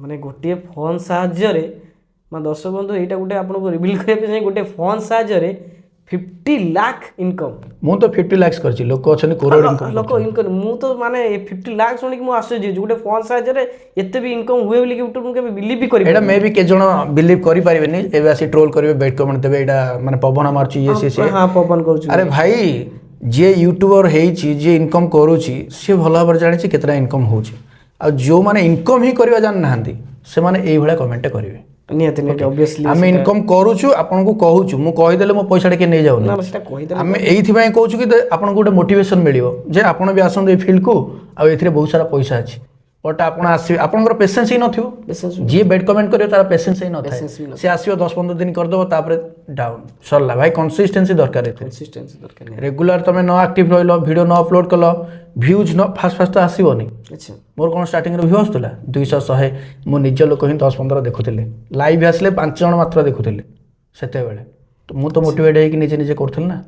ମାନେ ଗୋଟିଏ ଫୋନ୍ ସାହାଯ୍ୟରେ ଦର୍ଶକ ବନ୍ଧୁ ଏଇଟା ଗୋଟେ ଆପଣଙ୍କୁ ରିଭିଲ୍ କରିବା ପାଇଁ ଗୋଟେ ଫୋନ୍ ସାହାଯ୍ୟରେ 50 ଲାख ଇନକମ୍। ମୁଁ ତ 50 ଲାକ୍ସ କରିଛି, ଲୋକ ଅଛନ୍ତି କରୋଡ଼ ଇନକମ୍ ଲୋକ ଇନକମ୍। ମୁଁ ତ ମାନେ 50 ଲାख ଶୁଣିକି ମୁଁ ଆଶ୍ଚର୍ଯ୍ୟ ହେଇଛି, ଗୋଟେ ଫୋନ୍ ସାହାଯ୍ୟରେ ଏତେ ବି ଇନକମ୍ ହୁଏ ବୋଲି ୟୁଟ୍ୟୁବ ମୁଁ କେବେ ବିଲିଭ୍ ବି କରିବି। ଏଇଟା ମେ ବି କେତେ ଜଣ ବିଲିଭ୍ କରିପାରିବେନି, ଏବେ ଆସି ଟ୍ରୋଲ୍ କରିବେ, ବେଟ୍ କମେଣ୍ଟ ଦେବେ, ଏଇଟା ମାନେ ପବନ ମାରୁଛି ଇଏ ସିଏ। ହଁ ପବନ କରୁଛି। ଆରେ ଭାଇ ଯିଏ ୟୁଟ୍ୟୁବର ହେଇଛି, ଯିଏ ଇନକମ୍ କରୁଛି, ସିଏ ଭଲ ଭାବରେ ଜାଣିଛି କେତେଟା ଇନକମ୍ ହେଉଛି। ଆଉ ଯେଉଁମାନେ ଇନକମ୍ ହିଁ କରିବା ଜାଣିନାହାନ୍ତି ସେମାନେ ଏଇଭଳିଆ କମେଣ୍ଟ କରିବେ। ନିହାତି ଅବଭିୟସଲି ଆମେ ଇନକମ୍ କରୁଛୁ, ଆପଣଙ୍କୁ କହୁଛୁ, ମୁଁ କହିଦେଲେ ମୋ ପଇସାଟା କିଏ ନେଇଯାଉନି। ଆମେ ଏଇଥିପାଇଁ କହୁଛୁ କି ଆପଣଙ୍କୁ ଗୋଟେ ମୋଟିଭେସନ୍ ମିଳିବ ଯେ ଆପଣ ବି ଆସନ୍ତୁ ଏଇ ଫିଲ୍ଡକୁ, ଆଉ ଏଥିରେ ବହୁତ ସାରା ପଇସା ଅଛି। ବଟ୍ ଆପଣ ଆସିବେ, ଆପଣଙ୍କର ପେସେନ୍ସ ହିଁ ନଥିବ। ଯିଏ ବେଟ୍ କମେଣ୍ଟ କରିବ ତାର ପେସେନ୍ସ ହିଁ ନଥାଏ। ସେ ଆସିବ 10-15 ଦିନ କରିଦେବ, ତାପରେ ଡାଉନ୍ ସରିଲା। ଭାଇ କନସିଷ୍ଟେନ୍ସି ଦରକାର ଏଥିରେ। ରେଗୁଲାର ତମେ ନ ଆକ୍ଟିଭ ରହିଲ, ଭିଡ଼ିଓ ନ ଅପଲୋଡ଼ କଲ, ଭ୍ୟୁଜ୍ ଫାଷ୍ଟ ତ ଆସିବନି। ମୋର କ'ଣ ଷ୍ଟାର୍ଟିଂରେ ଭ୍ୟୁ ଆସୁଥିଲା 200-100, ମୋ ନିଜ ଲୋକ ହିଁ 10-15 ଦେଖୁଥିଲେ। ଲାଇଭ୍ ଆସିଲେ 5 ଜଣ ମାତ୍ର ଦେଖୁଥିଲେ ସେତେବେଳେ। ମୁଁ ତ ମୋଟିଭେଟ୍ ହେଇକି ନିଜେ କରୁଥିଲି ନା।